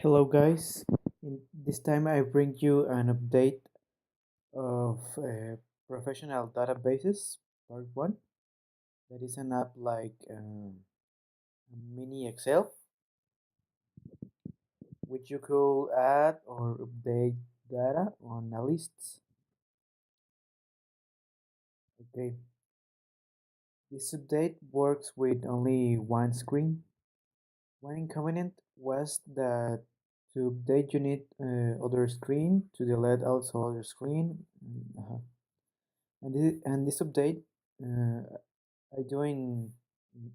Hello guys, this time I bring you an update of professional databases part 1. That is an app like MiniExcel, which you could add or update data on a list. Okay, this update works with only one screen. One inconvenience was that to update you need other screen, to delete also other screen. And this update I do in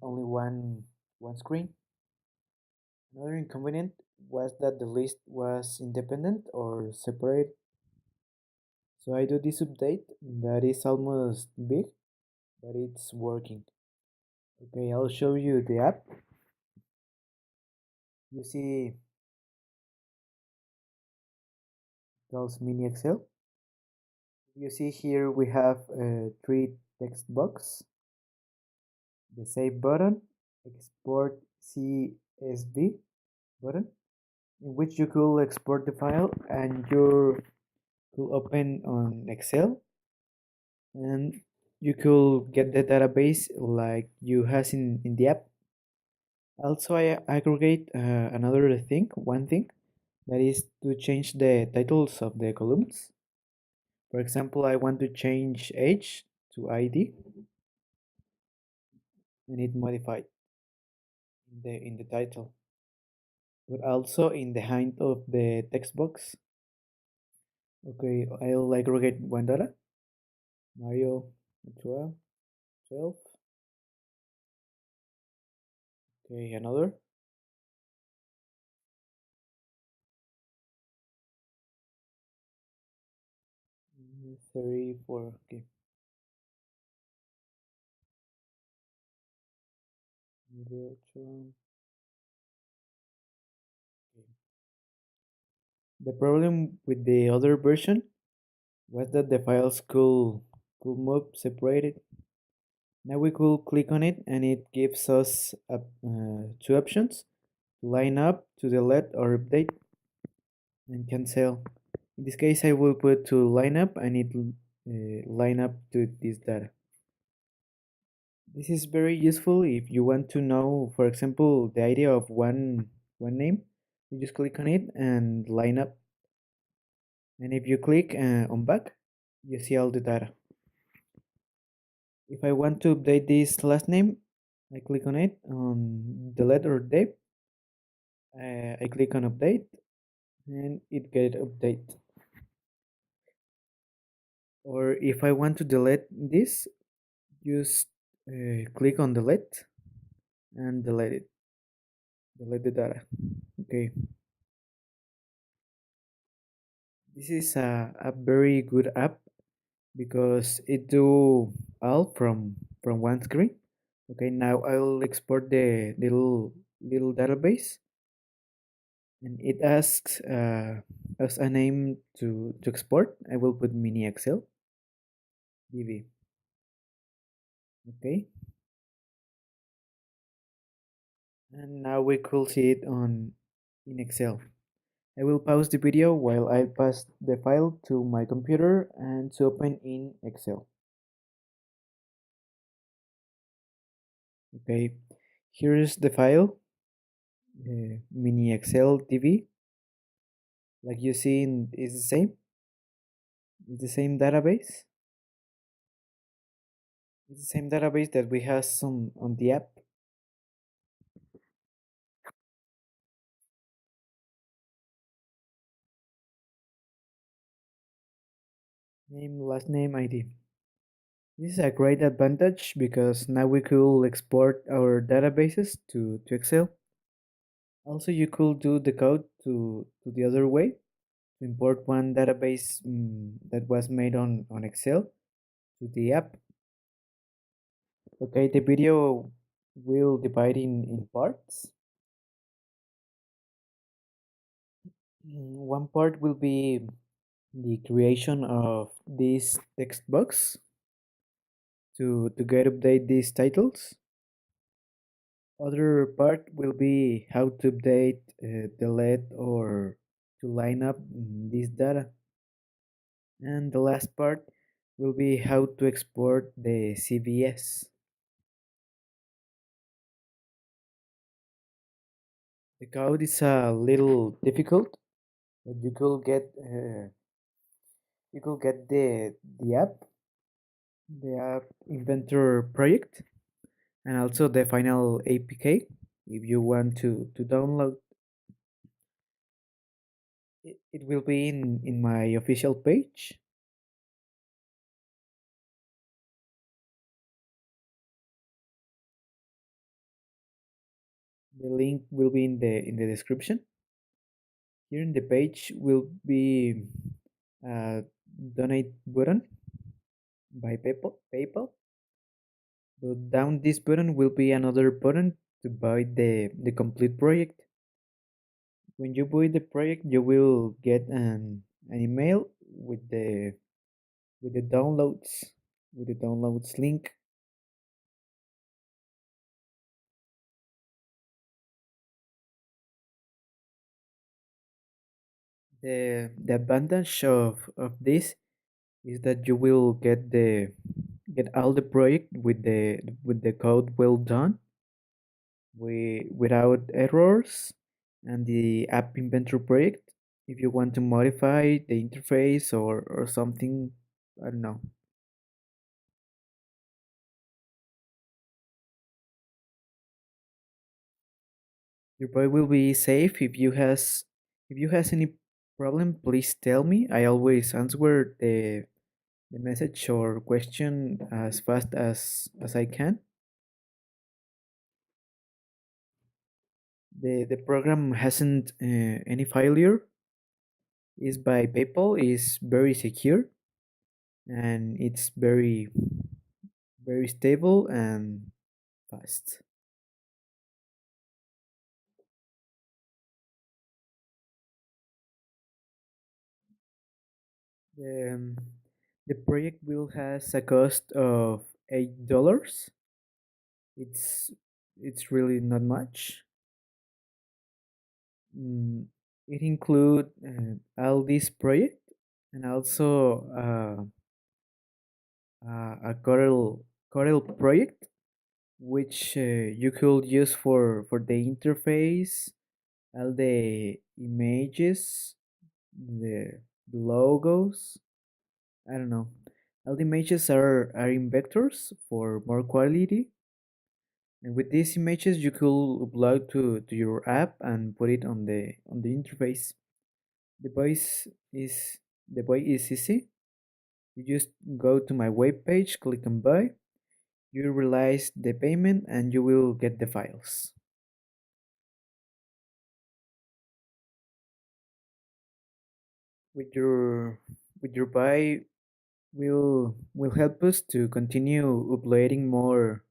only one screen. Another inconvenient was that the list was independent or separate. So I do this update that is almost big, but it's working. Okay, I'll show you the app. You see, calls MiniExcel. You see here we have three text box, the save button, export CSV button, in which you could export the file and you could open on Excel and you could get the database like you has in the app. Also, I aggregate another thing, one thing, that is to change the titles of the columns. For example, I want to change age to ID and it modified in the title, but also in the height of the text box. Okay, I'll aggregate one data, Mario 12. Okay, another. 34. Okay. Video 12. Okay. The problem with the other version was that the files could move separated. Now we could click on it and it gives us two options: line up, to delete, or update, and cancel. In this case, I will put to line up and it line up to this data. This is very useful if you want to know, for example, the idea of one name. You just click on it and line up. And if you click on back, you see all the data. If I want to update this last name, I click on it on delete or update. I click on update and it get update. Or if I want to delete this, just click on delete and delete it. Delete the data. Okay. This is a very good app because it do all from one screen. Okay, now I'll export the little database, and it asks us a name to export. I will put MiniExcel DB. Okay, and now we could see it on in Excel. I will pause the video while I pass the file to my computer and to open in Excel. Okay, here is the file, MiniExcel DB. Like you see, it's the same. It's the same database. It's the same database that we have on the app. Name, last name, ID. This is a great advantage because now we could export our databases to Excel. Also, you could do the code to the other way, to import one database that was made on Excel to the app. Okay, the video will divide in parts. One part will be the creation of this text box to get update these titles. Other part will be how to update, delete, or to line up this data. And the last part will be how to export the CVS. The code is a little difficult, but you could get the app Inventor project, and also the final APK. If you want to download it, it will be in my official page. The link will be in the description. Here in the page will be a donate button by PayPal. But down this button will be another button to buy the complete project. When you buy the project, you will get an email with the downloads with the downloads link. The advantage of this is that you will get all the project with the code well done, without errors, and the app inventor project. If you want to modify the interface or something, I don't know. Your boy will be safe. If you has any problem, please tell me. I always answer the message or question as fast as I can. The program hasn't any failure. Is by PayPal. Is very secure, and it's very stable and fast. The, um, the project will has a cost of $8. It's it's really not much. Mm, it include all this project and also a Corel project which you could use for the interface, all the images, the logos. I don't know. All the images are in vectors for more quality. And with these images, you could upload to your app and put it on the interface. The voice is the buy is easy. You just go to my web page, click on buy. You realize the payment, and you will get the files. With your buy will help us to continue uploading more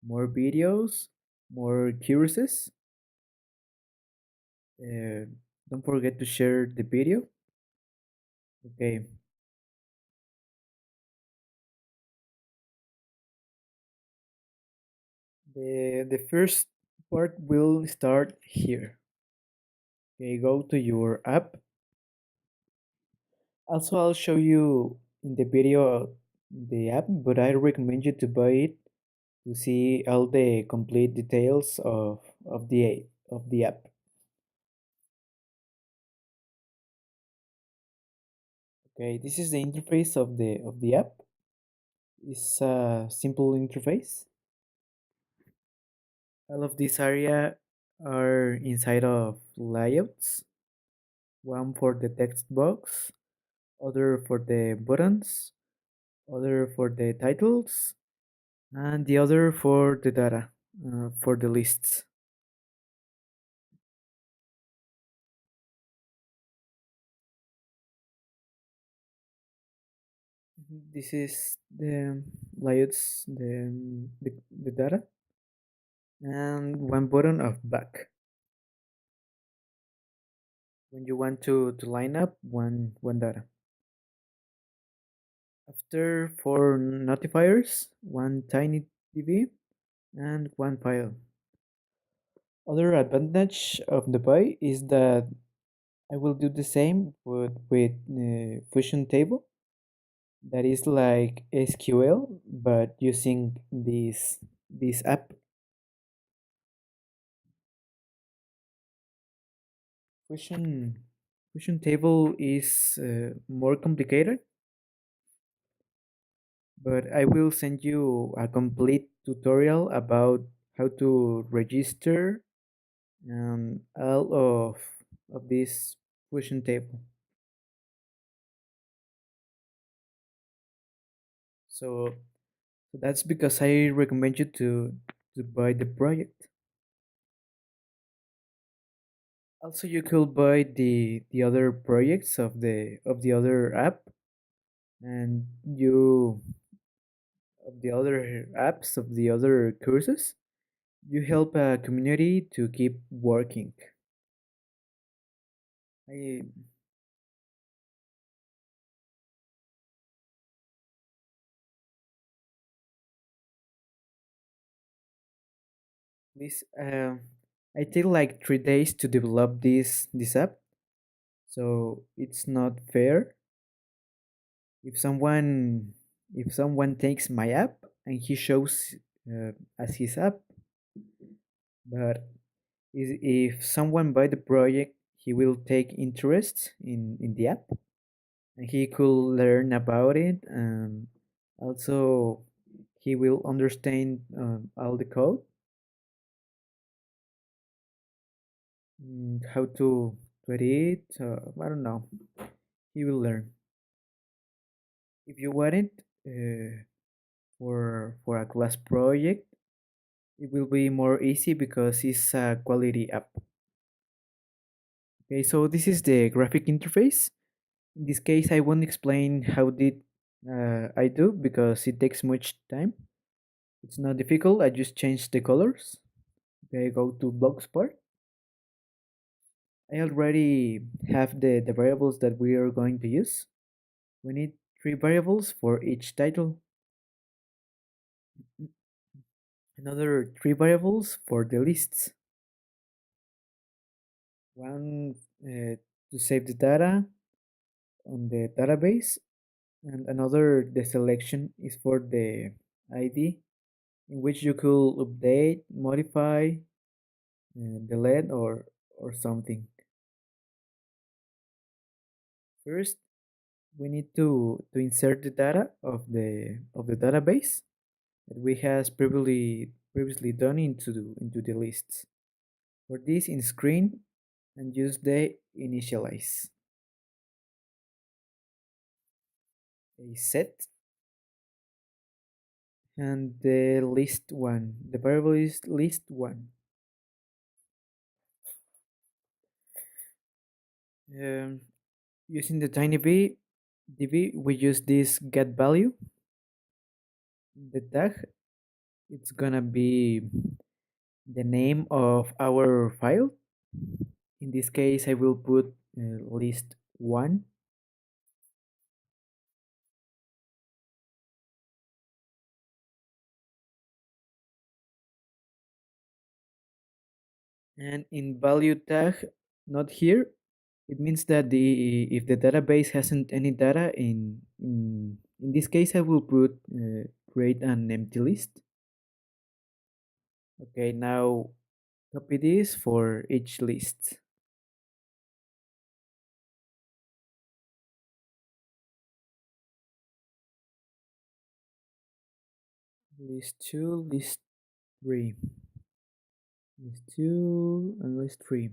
videos, more courses. Uh, don't forget to share the video. Okay, the first part will start here. Okay, go to your app. Also, I'll show you in the video the app, but I recommend you to buy it to see all the complete details of the app. Okay, this is the interface of the app. It's a simple interface. All of this area are inside of layouts. One for the text box, other for the buttons, other for the titles, and the other for the data, for the lists. This is the layouts, the data, and one button of back. When you want to line up one data. After four notifiers, one tiny DB, and one file. Other advantage of the buy is that I will do the same with Fusion table. That is like SQL, but using this app. Fusion Fusion table is more complicated, but I will send you a complete tutorial about how to register all of this Fusion table. So, so that's because I recommend you to buy the project. Also, you could buy the other projects of the other app, and you of the other apps of the other courses. You help a community to keep working. I Please, I take like 3 days to develop this app, so it's not fair if someone takes my app and he shows as his app, but if someone buy the project, he will take interest in the app and he could learn about it, and also he will understand all the code, how to edit. I don't know. He will learn. If you want it for a class project, it will be more easy because it's a quality app. Okay, so this is the graphic interface. In this case, I won't explain how did I do because it takes much time. It's not difficult. I just change the colors. Okay, go to Blogspot. I already have the variables that we are going to use. We need three variables for each title, another three variables for the lists, one to save the data on the database, and another the selection is for the ID in which you could update, modify, delete, or something. First, we need to insert the data of the database that we has previously done into the lists. For this, in screen and use the initialize a set and the list one. The variable is list one. Um, Using the tiny db, we use this get value. The tag, it's gonna be the name of our file. In this case, I will put list one. And in value tag, not here, it means that the if the database hasn't any data in this case, I will put create an empty list. Okay, now copy this for each list. List 2, list 3, list 2, and list 3.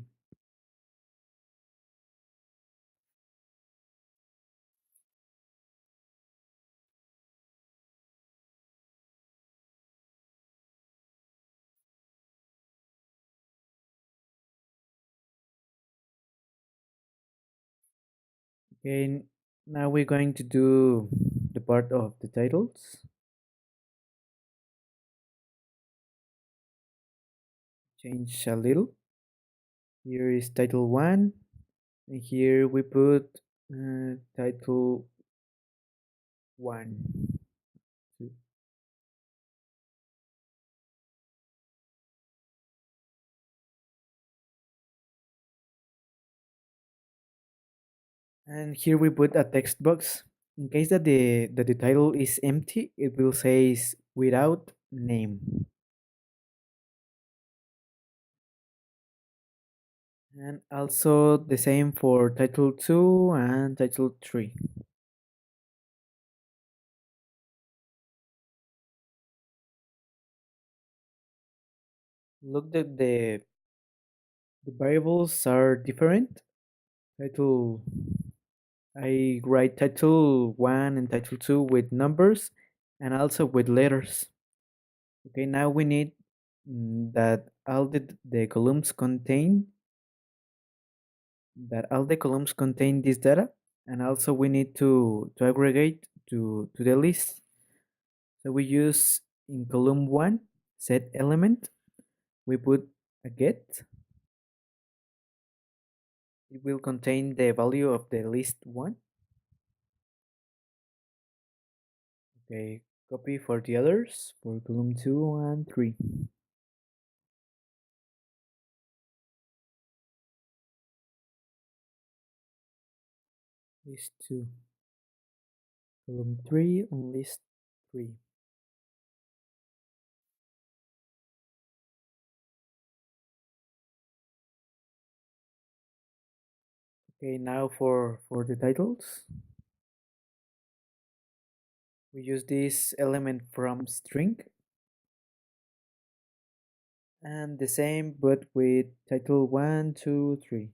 Okay, now we're going to do the part of the titles. Change a little. Here is title 1, and here we put title 1. And here we put a text box. In case that the title is empty, it will say without name. And also the same for title 2 and title 3. Look that the variables are different. Title I write title 1 and title 2 with numbers and also with letters. Okay, now we need that the columns contain this data, and also we need to aggregate to the list. So we use in column 1 set element, we put a get. It will contain the value of the list 1. Okay, copy for the others for column 2 and 3. List 2, column 3 on list 3. Okay, now for the titles, we use this element from string and the same but with title 1, 2, 3.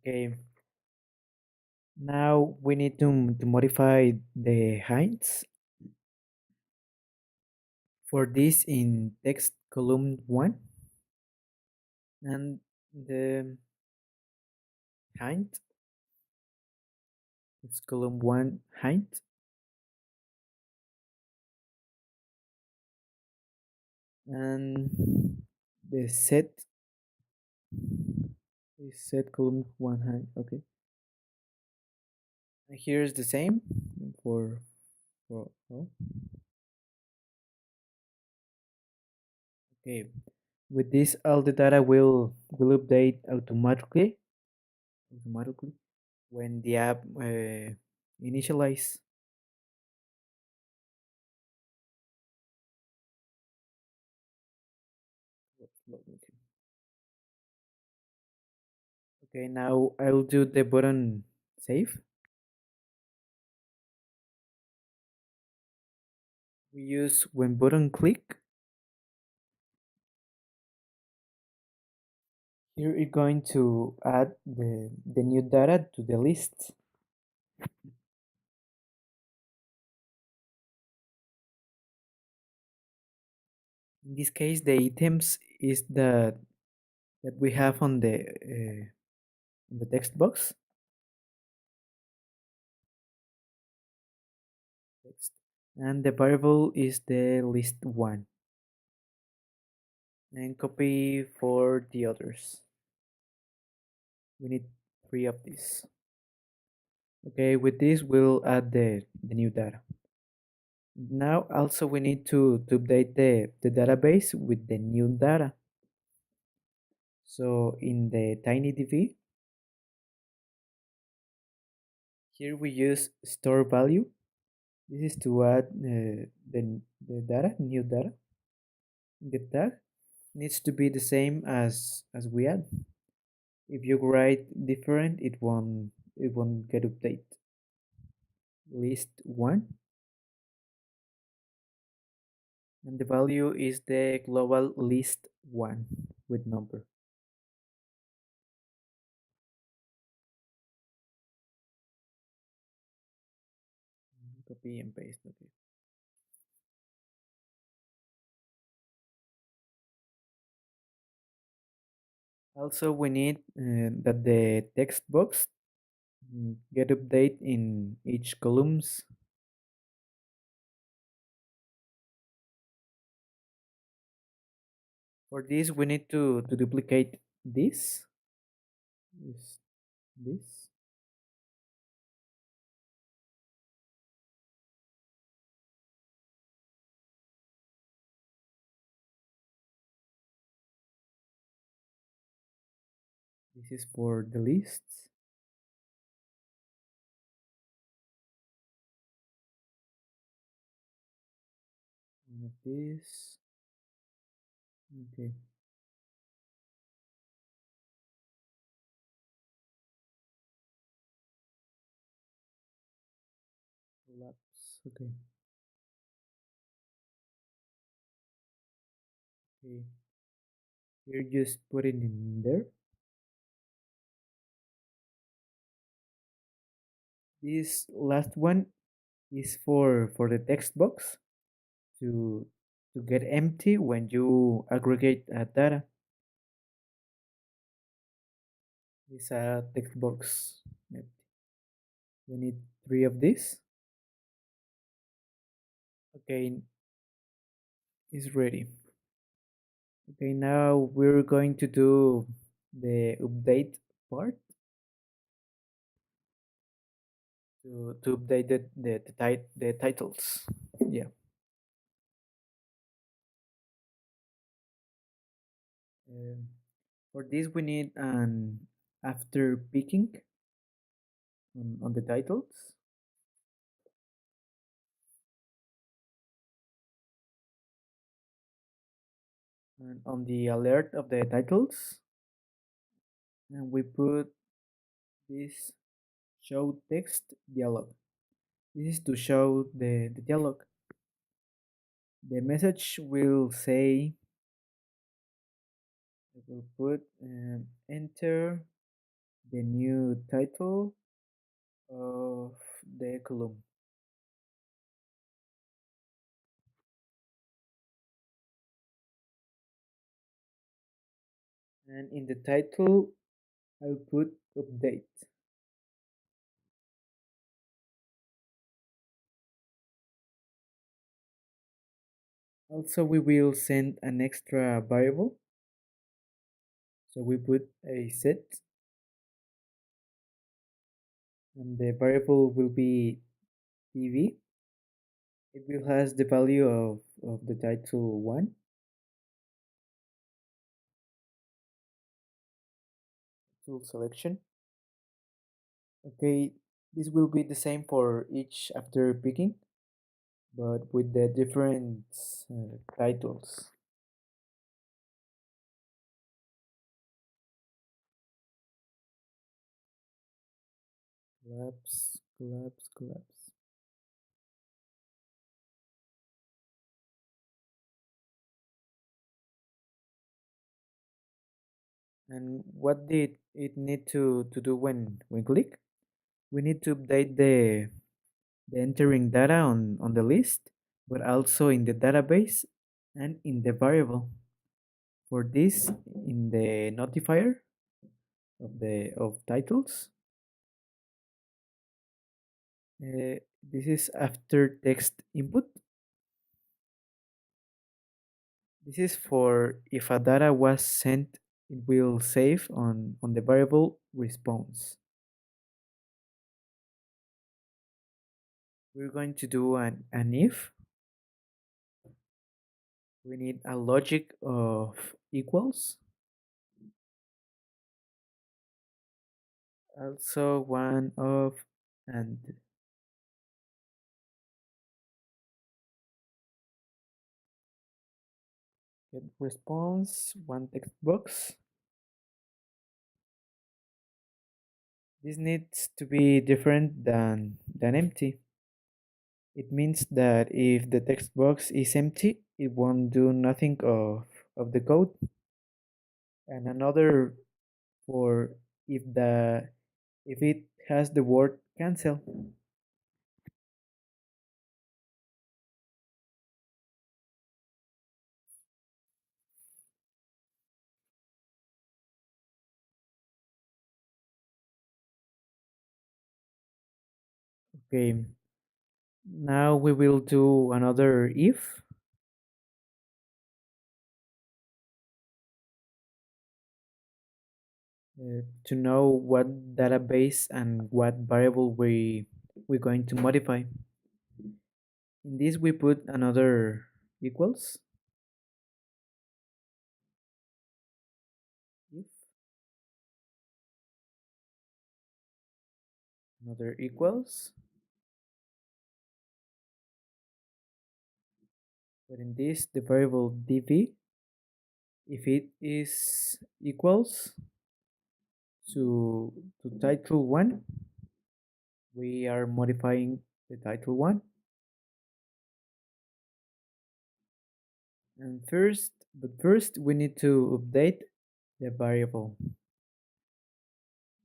Okay, now we need to modify the heights. For this in text column 1, and the height is column 1 height, and the set is set column 1 height. Okay, and here is the same for oh, okay. With this, all the data will update automatically when the app initialize. Okay, now I'll do the button save. We use when button click. Here it's going to add the new data to the list. In this case, the items is that we have on the text box. Text. And the variable is the list 1. And copy for the others. We need 3 of these. Okay, with this we'll add the new data. Now also we need to update the database with the new data. So in the TinyDB, here we use store value. This is to add the data, new data. The tag needs to be the same as we add. If you write different, it won't get updated. List 1, and the value is the global list 1 with number. Copy and paste. Okay. Also, we need that the text box get update in each columns. For this, we need to duplicate this, this, This is for the lists. One of this. Okay. Collapse. Okay. Okay. Here, just put it in there. This last one is for the text box to to get empty when you aggregate data. It's a text box. Empty. We need three of these. Okay, it's ready. Okay, now we're going to do the update part to update the titles. Yeah. Um, for this, we need an after picking on the titles, and on the alert of the titles, and we put this show text dialog. This is to show the dialog. The message will say, I will put enter the new title of the column. And in the title, I'll put update. Also, we will send an extra variable. So we put a set, and the variable will be TV. It will has the value of the title 1, tool selection. Okay, this will be the same for each after picking, but with the different titles. Collapse, collapse, collapse. And what did it need to do when click? We need to update the entering data on the list, but also in the database and in the variable. For this, in the notifier of titles, this is after text input. This is for if a data was sent, it will save on the variable response. We're going to do an if. We need a logic of equals. Also one of and get response, one text box. This needs to be different than empty. It means that if the text box is empty, it won't do nothing of the code. And another for if it has the word cancel. Okay, now we will do another if. To know what database and what variable we're going to modify. In this we put another equals if another equals, but in this the variable dv, if it is equals to title 1, we are modifying the title 1. And first we need to update the variable.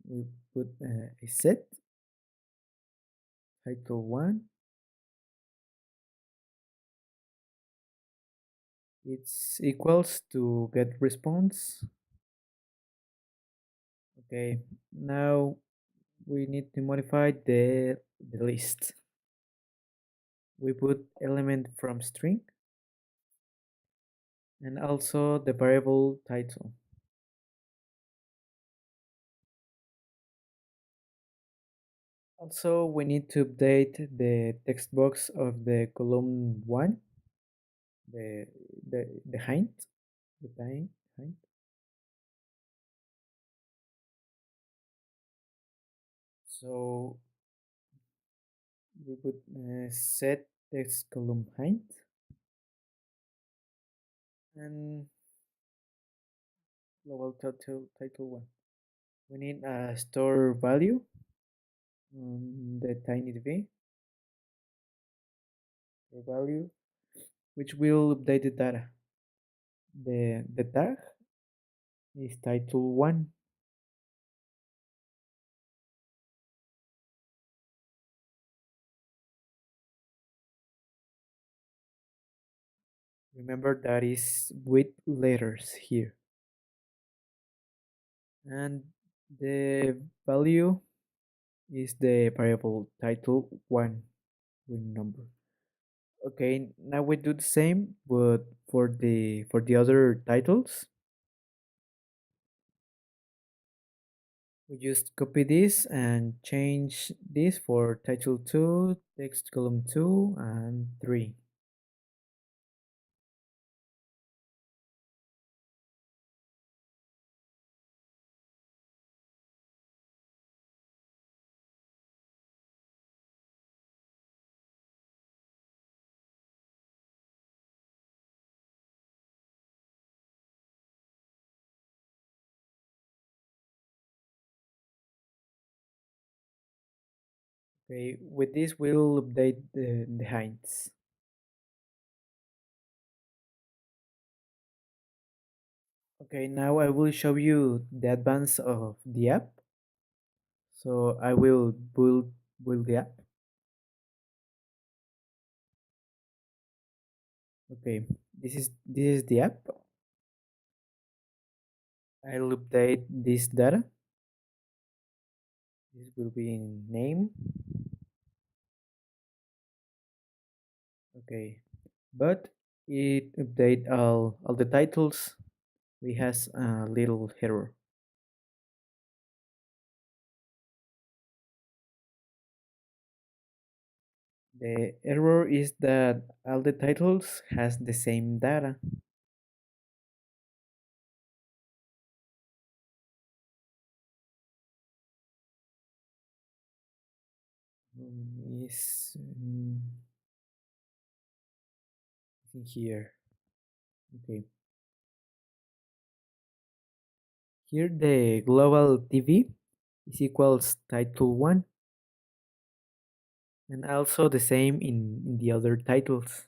We put a set title 1, it's equals to get response. Okay, now we need to modify the list. We put element from string and also the variable title. Also, we need to update the text box of the column 1, the the hint, the hint. So we would set text column height and global title 1. We need a store value on the tinyDB store value, which will update the data. The tag is title 1. Remember that is with letters here. And the value is the variable title 1 with number. Okay, now we do the same, but for the other titles, we just copy this and change this for title 2, text column 2, and 3. Okay, with this we'll update the hints. Okay, now I will show you the advance of the app. So I will build the app. Okay, this is the app. I'll update this data. This will be in name. Okay, but it update all the titles. We has a little error. The error is that all the titles has the same data. Is in here. Okay. Here the global TV is equals title 1 and also the same in the other titles.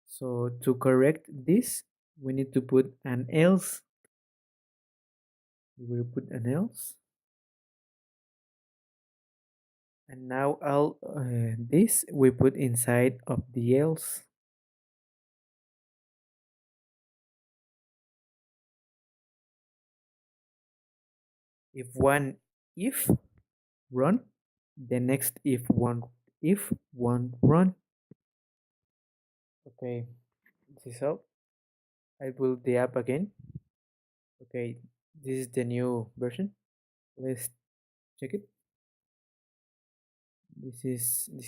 So to correct this, we need to put an else. We will put an else. And now all this we put inside of the else. If run, the next if one run. Okay, this is all. I build the app again. Okay, this is the new version. Let's check it. This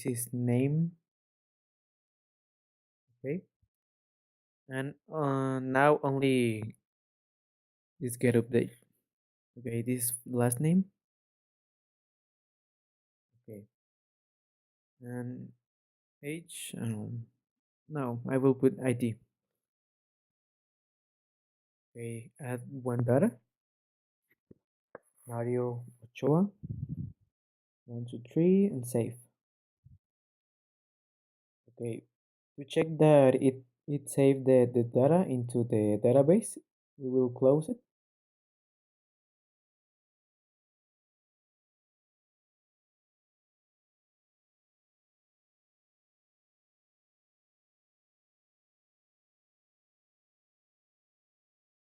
is name. Okay, and now only this get update. Okay, this last name. Okay, and age. No, I will put ID. Okay, add one data. Mario Ochoa. 1, 2, 3, and save. Okay, to check that it saved the data into the database, we will close it.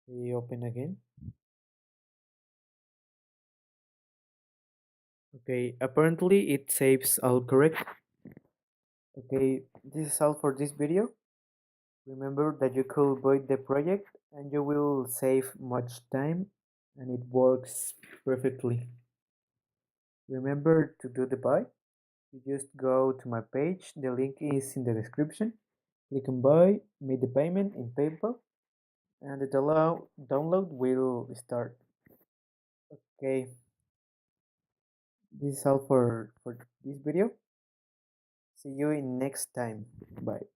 We open again. Okay, apparently it saves all correct. Okay, this is all for this video. Remember that you could void the project and you will save much time and it works perfectly. Remember to do the buy. You just go to my page, the link is in the description. Click on buy, make the payment in PayPal, and the download will start. Okay, this is all for this video. See you in next time. Bye.